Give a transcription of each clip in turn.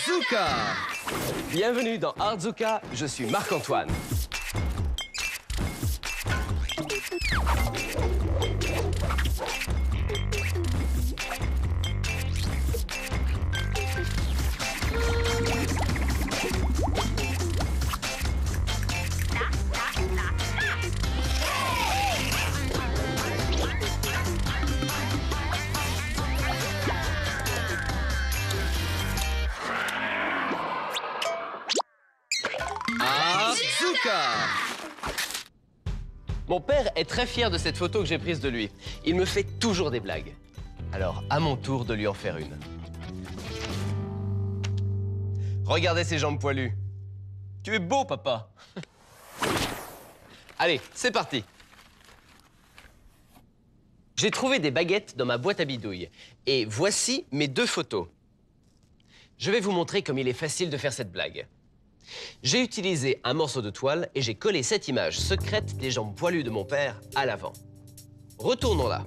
Artzuka! Bienvenue dans Artzuka, je suis Marc-Antoine. Artzuka! Mon père est très fier de cette photo que j'ai prise de lui. Il me fait toujours des blagues. Alors, à mon tour de lui en faire une. Regardez ses jambes poilues. Tu es beau, papa. Allez, c'est parti. J'ai trouvé des baguettes dans ma boîte à bidouilles. Et voici mes 2 photos. Je vais vous montrer comme il est facile de faire cette blague. J'ai utilisé un morceau de toile et j'ai collé cette image secrète des jambes poilues de mon père à l'avant. Retournons là.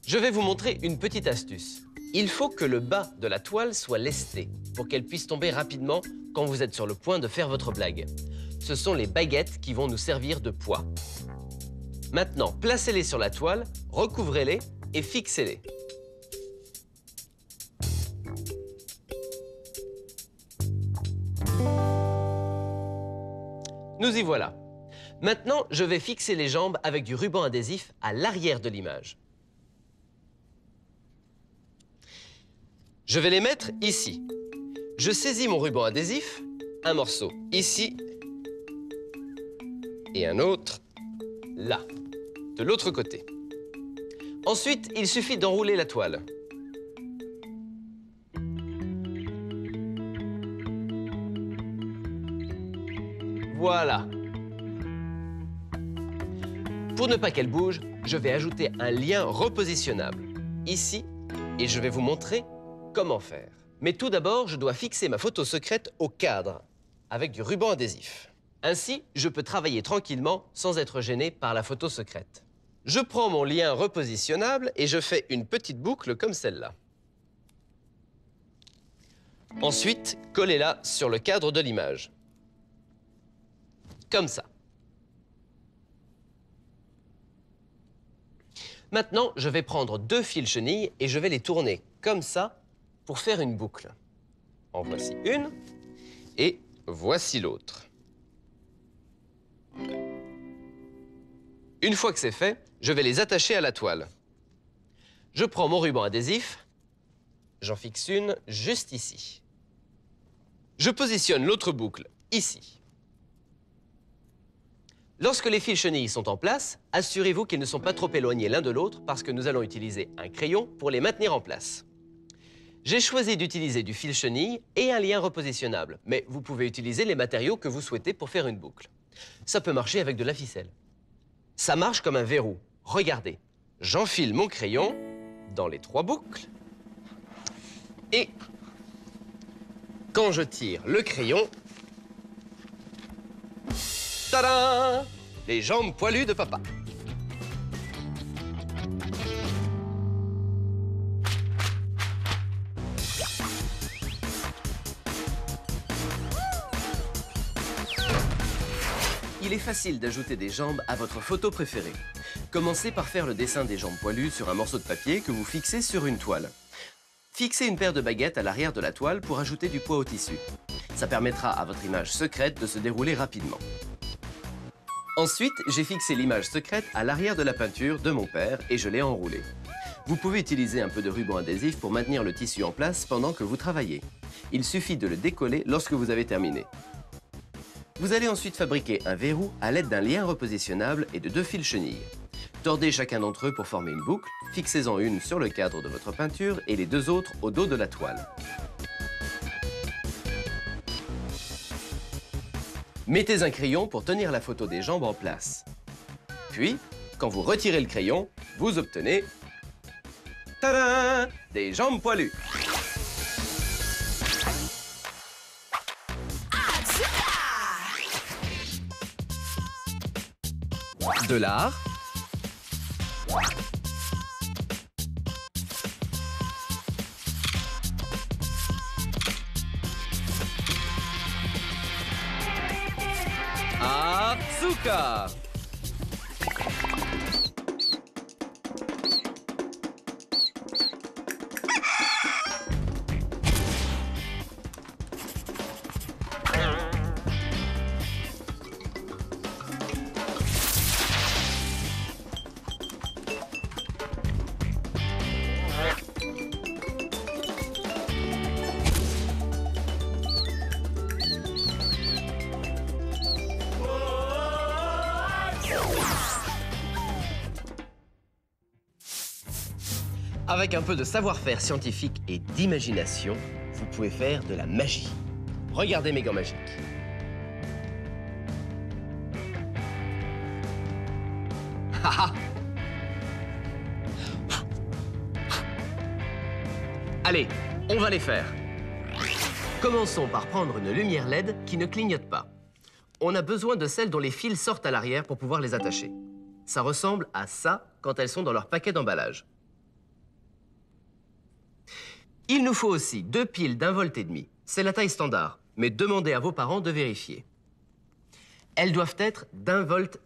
Je vais vous montrer une petite astuce. Il faut que le bas de la toile soit lesté pour qu'elle puisse tomber rapidement quand vous êtes sur le point de faire votre blague. Ce sont les baguettes qui vont nous servir de poids. Maintenant, placez-les sur la toile, recouvrez-les et fixez-les. Nous y voilà. Maintenant, je vais fixer les jambes avec du ruban adhésif à l'arrière de l'image. Je vais les mettre ici. Je saisis mon ruban adhésif, un morceau ici et un autre là, de l'autre côté. Ensuite, il suffit d'enrouler la toile. Voilà. Pour ne pas qu'elle bouge, je vais ajouter un lien repositionnable, ici, et je vais vous montrer comment faire. Mais tout d'abord, je dois fixer ma photo secrète au cadre, avec du ruban adhésif. Ainsi, je peux travailler tranquillement sans être gêné par la photo secrète. Je prends mon lien repositionnable et je fais une petite boucle comme celle-là. Ensuite, collez-la sur le cadre de l'image. Comme ça. Maintenant, je vais prendre 2 fils chenilles et je vais les tourner comme ça pour faire une boucle. En voici une et voici l'autre. Une fois que c'est fait, je vais les attacher à la toile. Je prends mon ruban adhésif, j'en fixe une juste ici. Je positionne l'autre boucle ici. Lorsque les fils chenilles sont en place, assurez-vous qu'ils ne sont pas trop éloignés l'un de l'autre parce que nous allons utiliser un crayon pour les maintenir en place. J'ai choisi d'utiliser du fil chenille et un lien repositionnable, mais vous pouvez utiliser les matériaux que vous souhaitez pour faire une boucle. Ça peut marcher avec de la ficelle. Ça marche comme un verrou. Regardez, j'enfile mon crayon dans les 3 boucles et quand je tire le crayon, tadam! Les jambes poilues de papa. Il est facile d'ajouter des jambes à votre photo préférée. Commencez par faire le dessin des jambes poilues sur un morceau de papier que vous fixez sur une toile. Fixez une paire de baguettes à l'arrière de la toile pour ajouter du poids au tissu. Ça permettra à votre image secrète de se dérouler rapidement. Ensuite, j'ai fixé l'image secrète à l'arrière de la peinture de mon père et je l'ai enroulée. Vous pouvez utiliser un peu de ruban adhésif pour maintenir le tissu en place pendant que vous travaillez. Il suffit de le décoller lorsque vous avez terminé. Vous allez ensuite fabriquer un verrou à l'aide d'un lien repositionnable et de 2 fils chenilles. Tordez chacun d'entre eux pour former une boucle, fixez-en une sur le cadre de votre peinture et les 2 autres au dos de la toile. Mettez un crayon pour tenir la photo des jambes en place. Puis, quand vous retirez le crayon, vous obtenez... Tadam! Des jambes poilues. De l'art. Azuka! Avec un peu de savoir-faire scientifique et d'imagination, vous pouvez faire de la magie. Regardez mes gants magiques. Haha! Allez, on va les faire. Commençons par prendre une lumière LED qui ne clignote pas. On a besoin de celles dont les fils sortent à l'arrière pour pouvoir les attacher. Ça ressemble à ça quand elles sont dans leur paquet d'emballage. Il nous faut aussi 2 piles d'1,5 volts. C'est la taille standard, mais demandez à vos parents de vérifier. Elles doivent être d'1,5 volts.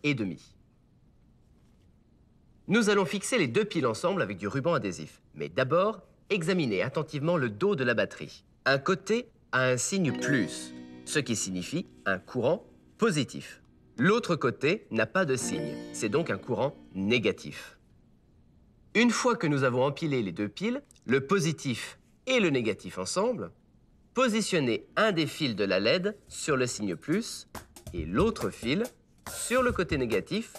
Nous allons fixer les 2 piles ensemble avec du ruban adhésif. Mais d'abord, examinez attentivement le dos de la batterie. Un côté a un signe plus, ce qui signifie un courant positif. L'autre côté n'a pas de signe, c'est donc un courant négatif. Une fois que nous avons empilé les 2 piles, le positif et le négatif ensemble, positionnez un des fils de la LED sur le signe plus et l'autre fil sur le côté négatif,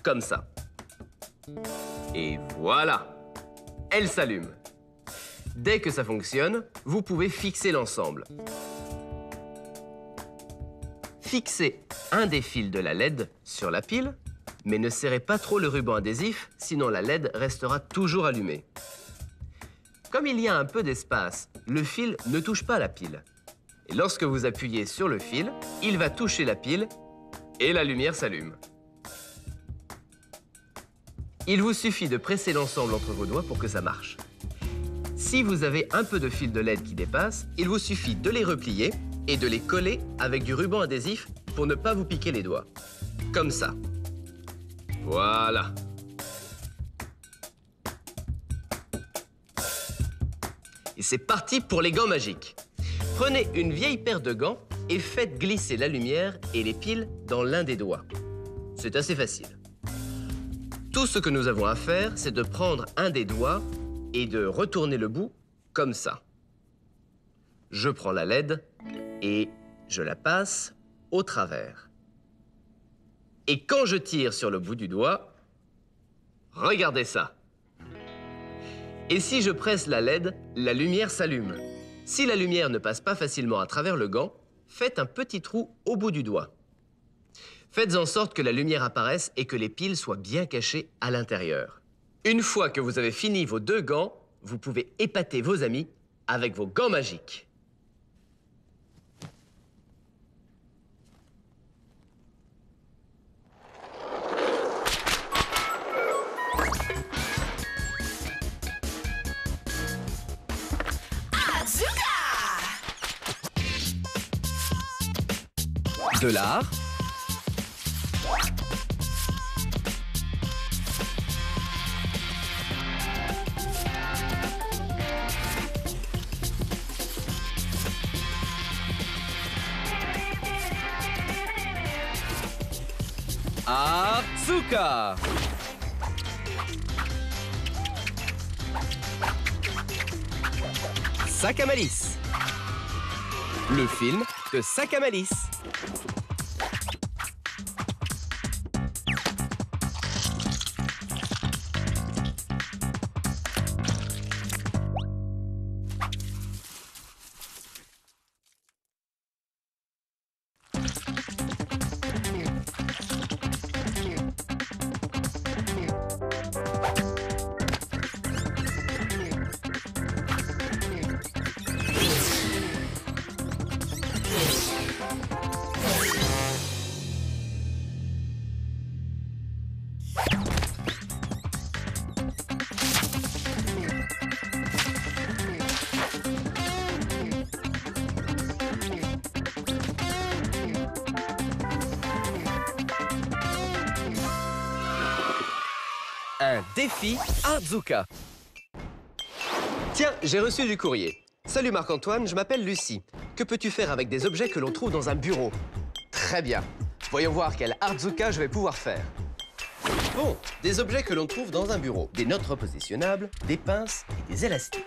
comme ça. Et voilà, elle s'allume. Dès que ça fonctionne, vous pouvez fixer l'ensemble. Fixez un des fils de la LED sur la pile, mais ne serrez pas trop le ruban adhésif, sinon la LED restera toujours allumée. Comme il y a un peu d'espace, le fil ne touche pas la pile. Et lorsque vous appuyez sur le fil, il va toucher la pile et la lumière s'allume. Il vous suffit de presser l'ensemble entre vos doigts pour que ça marche. Si vous avez un peu de fil de LED qui dépasse, il vous suffit de les replier et de les coller avec du ruban adhésif pour ne pas vous piquer les doigts. Comme ça. Voilà. Et c'est parti pour les gants magiques. Prenez une vieille paire de gants et faites glisser la lumière et les piles dans l'un des doigts. C'est assez facile. Tout ce que nous avons à faire, c'est de prendre un des doigts et de retourner le bout comme ça. Je prends la LED et je la passe au travers. Et quand je tire sur le bout du doigt, regardez ça. Et si je presse la LED, la lumière s'allume. Si la lumière ne passe pas facilement à travers le gant, faites un petit trou au bout du doigt. Faites en sorte que la lumière apparaisse et que les piles soient bien cachées à l'intérieur. Une fois que vous avez fini vos 2 gants, vous pouvez épater vos amis avec vos gants magiques. De l'art. Azuka. Sac à malice. Le film de Sac à malice. un défi Artzuka. Tiens, j'ai reçu du courrier. Salut Marc-Antoine, je m'appelle Lucie. Que peux-tu faire avec des objets que l'on trouve dans un bureau? Très bien. Voyons voir quel Artzuka je vais pouvoir faire. Bon, des objets que l'on trouve dans un bureau. Des notes repositionnables, des pinces et des élastiques.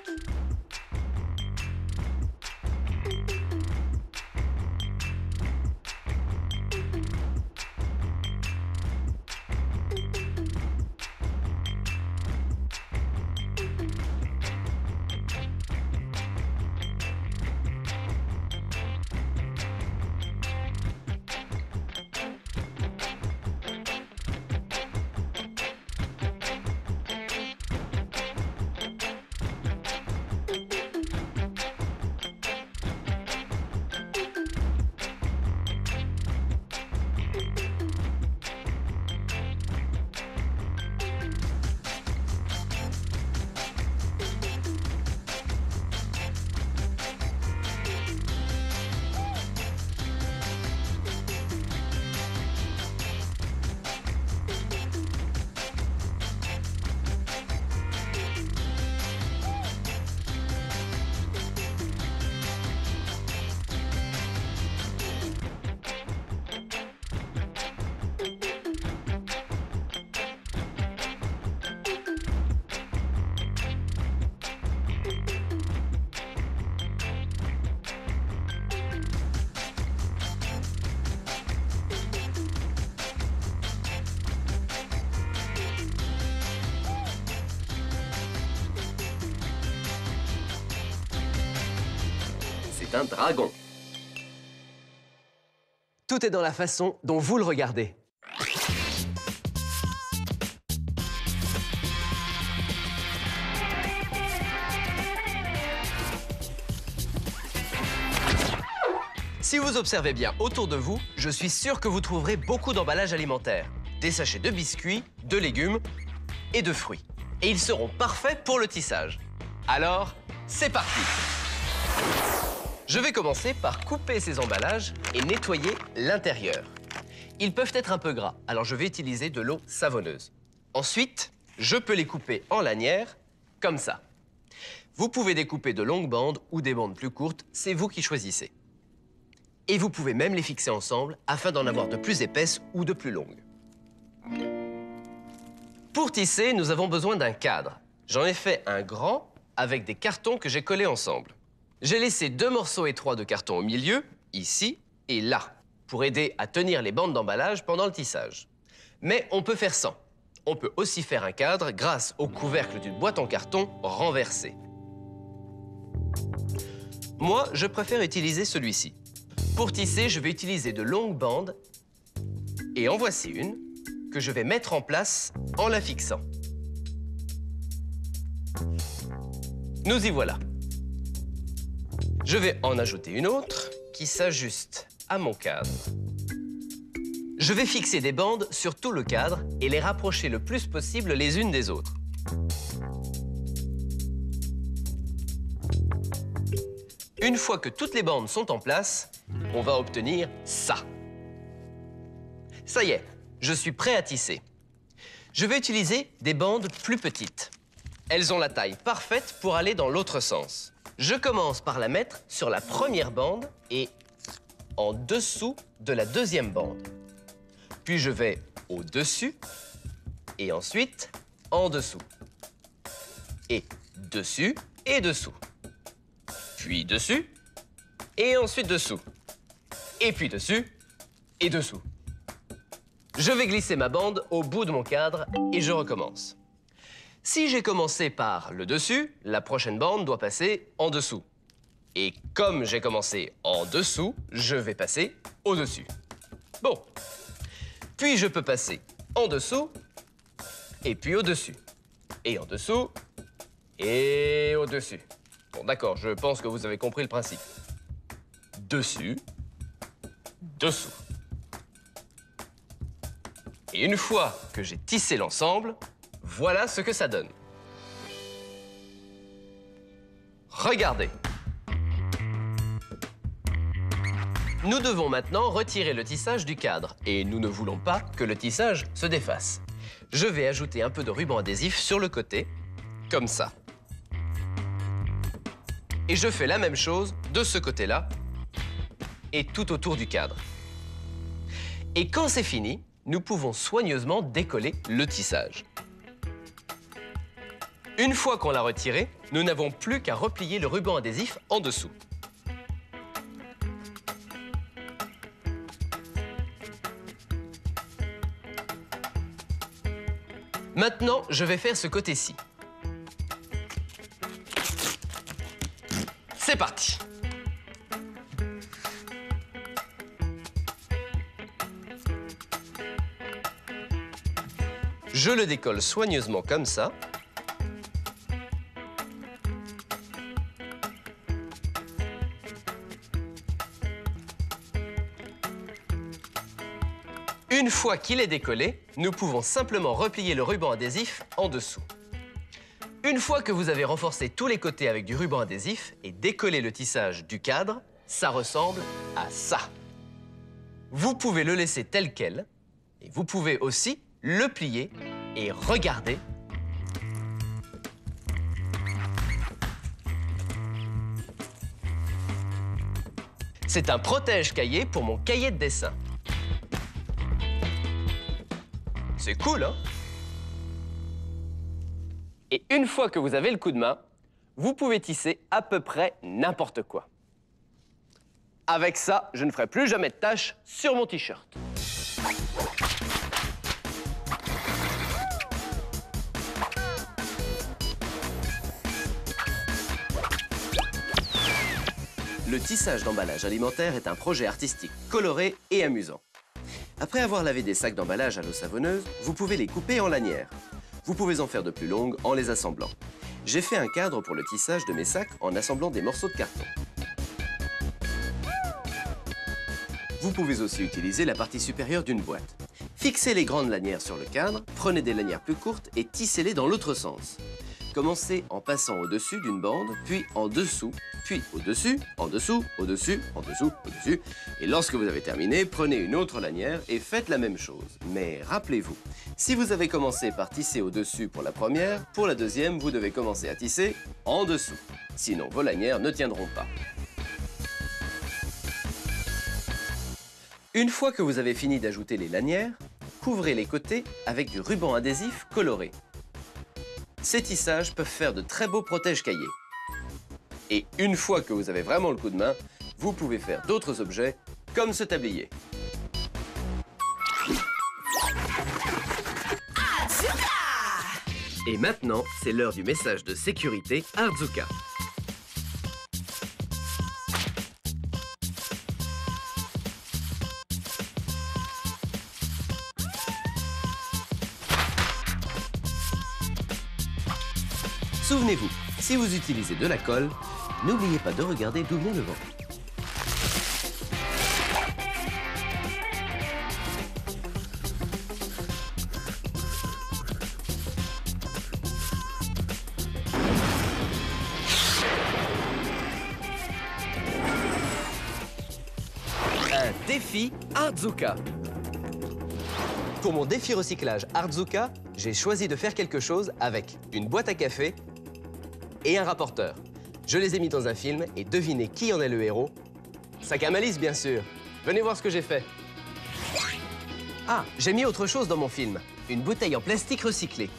C'est un dragon. Tout est dans la façon dont vous le regardez. Si vous observez bien autour de vous, je suis sûr que vous trouverez beaucoup d'emballages alimentaires. Des sachets de biscuits, de légumes et de fruits. Et ils seront parfaits pour le tissage. Alors, c'est parti! Je vais commencer par couper ces emballages et nettoyer l'intérieur. Ils peuvent être un peu gras, alors je vais utiliser de l'eau savonneuse. Ensuite, je peux les couper en lanières, comme ça. Vous pouvez découper de longues bandes ou des bandes plus courtes, c'est vous qui choisissez. Et vous pouvez même les fixer ensemble afin d'en avoir de plus épaisses ou de plus longues. Pour tisser, nous avons besoin d'un cadre. J'en ai fait un grand avec des cartons que j'ai collés ensemble. J'ai laissé 2 morceaux étroits de carton au milieu, ici et là, pour aider à tenir les bandes d'emballage pendant le tissage. Mais on peut faire sans. On peut aussi faire un cadre grâce au couvercle d'une boîte en carton renversée. Moi, je préfère utiliser celui-ci. Pour tisser, je vais utiliser de longues bandes et en voici une que je vais mettre en place en la fixant. Nous y voilà. Je vais en ajouter une autre qui s'ajuste à mon cadre. Je vais fixer des bandes sur tout le cadre et les rapprocher le plus possible les unes des autres. Une fois que toutes les bandes sont en place, on va obtenir ça. Ça y est, je suis prêt à tisser. Je vais utiliser des bandes plus petites. Elles ont la taille parfaite pour aller dans l'autre sens. Je commence par la mettre sur la première bande et en dessous de la deuxième bande. Puis je vais au-dessus et ensuite en dessous. Et dessus et dessous. Puis dessus et ensuite dessous. Et puis dessus et dessous. Je vais glisser ma bande au bout de mon cadre et je recommence. Si j'ai commencé par le dessus, la prochaine bande doit passer en dessous. Et comme j'ai commencé en dessous, je vais passer au-dessus. Bon. Puis je peux passer en dessous, et puis au-dessus. Et en dessous, et au-dessus. Bon, d'accord, je pense que vous avez compris le principe. Dessus, dessous. Et une fois que j'ai tissé l'ensemble, voilà ce que ça donne. Regardez. Nous devons maintenant retirer le tissage du cadre et nous ne voulons pas que le tissage se défasse. Je vais ajouter un peu de ruban adhésif sur le côté, comme ça. Et je fais la même chose de ce côté-là et tout autour du cadre. Et quand c'est fini, nous pouvons soigneusement décoller le tissage. Une fois qu'on l'a retiré, nous n'avons plus qu'à replier le ruban adhésif en dessous. Maintenant, je vais faire ce côté-ci. C'est parti! Je le décolle soigneusement comme ça. Une fois qu'il est décollé, nous pouvons simplement replier le ruban adhésif en dessous. Une fois que vous avez renforcé tous les côtés avec du ruban adhésif et décollé le tissage du cadre, ça ressemble à ça. Vous pouvez le laisser tel quel et vous pouvez aussi le plier et regarder. C'est un protège-cahier pour mon cahier de dessin. C'est cool, hein? Et une fois que vous avez le coup de main, vous pouvez tisser à peu près n'importe quoi. Avec ça, je ne ferai plus jamais de taches sur mon t-shirt. Le tissage d'emballage alimentaire est un projet artistique coloré et amusant. Après avoir lavé des sacs d'emballage à l'eau savonneuse, vous pouvez les couper en lanières. Vous pouvez en faire de plus longues en les assemblant. J'ai fait un cadre pour le tissage de mes sacs en assemblant des morceaux de carton. Vous pouvez aussi utiliser la partie supérieure d'une boîte. Fixez les grandes lanières sur le cadre, prenez des lanières plus courtes et tissez-les dans l'autre sens. Commencez en passant au-dessus d'une bande, puis en dessous, puis au-dessus, en dessous, au-dessus, en dessous, au-dessus. Et lorsque vous avez terminé, prenez une autre lanière et faites la même chose. Mais rappelez-vous, si vous avez commencé par tisser au-dessus pour la première, pour la deuxième, vous devez commencer à tisser en dessous. Sinon, vos lanières ne tiendront pas. Une fois que vous avez fini d'ajouter les lanières, couvrez les côtés avec du ruban adhésif coloré. Ces tissages peuvent faire de très beaux protège-cahiers. Et une fois que vous avez vraiment le coup de main, vous pouvez faire d'autres objets, comme ce tablier. Et maintenant, c'est l'heure du message de sécurité Artzuka. Souvenez-vous, si vous utilisez de la colle, n'oubliez pas de regarder d'où vient le vent. Un défi Artzuka. Pour mon défi recyclage Artzuka, j'ai choisi de faire quelque chose avec une boîte à café et un rapporteur. Je les ai mis dans un film et devinez qui en est le héros? Sac à malice, bien sûr. Venez voir ce que j'ai fait. Ah, j'ai mis autre chose dans mon film. Une bouteille en plastique recyclée.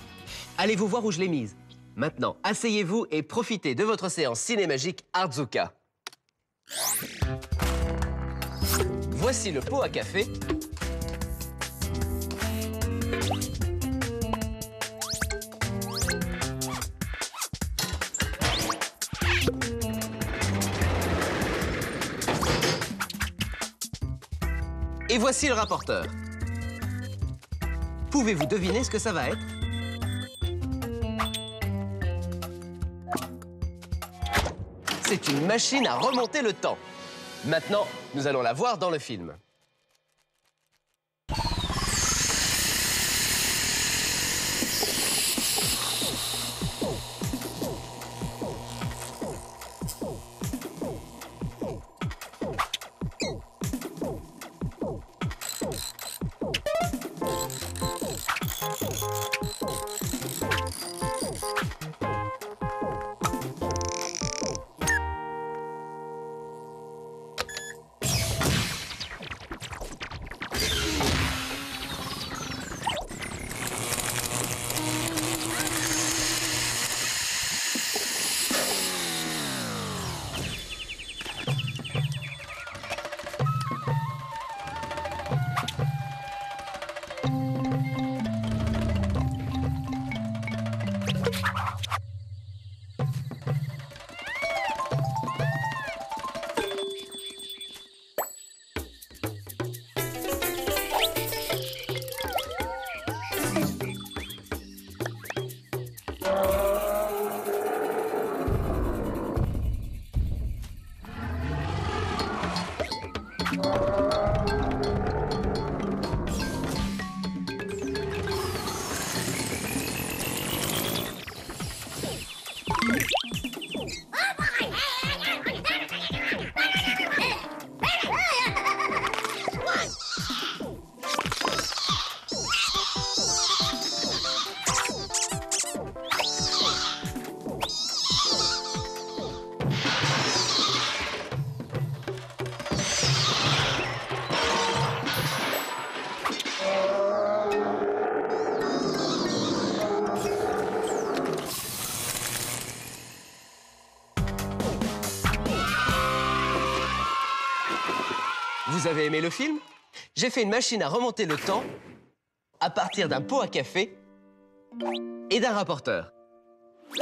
Allez-vous voir où je l'ai mise. Maintenant, asseyez-vous et profitez de votre séance cinémagique Artzuka. Voici le pot à café. Et voici le rapporteur. Pouvez-vous deviner ce que ça va être? C'est une machine à remonter le temps. Maintenant, nous allons la voir dans le film. Vous avez aimé le film? J'ai fait une machine à remonter le temps à partir d'un pot à café et d'un rapporteur.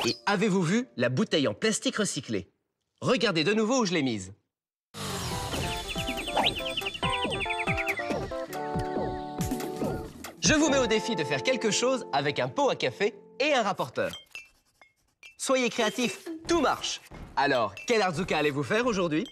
Et avez-vous vu la bouteille en plastique recyclé? Regardez de nouveau où je l'ai mise. Je vous mets au défi de faire quelque chose avec un pot à café et un rapporteur. Soyez créatifs, tout marche. Alors, quel Artzuka allez-vous faire aujourd'hui?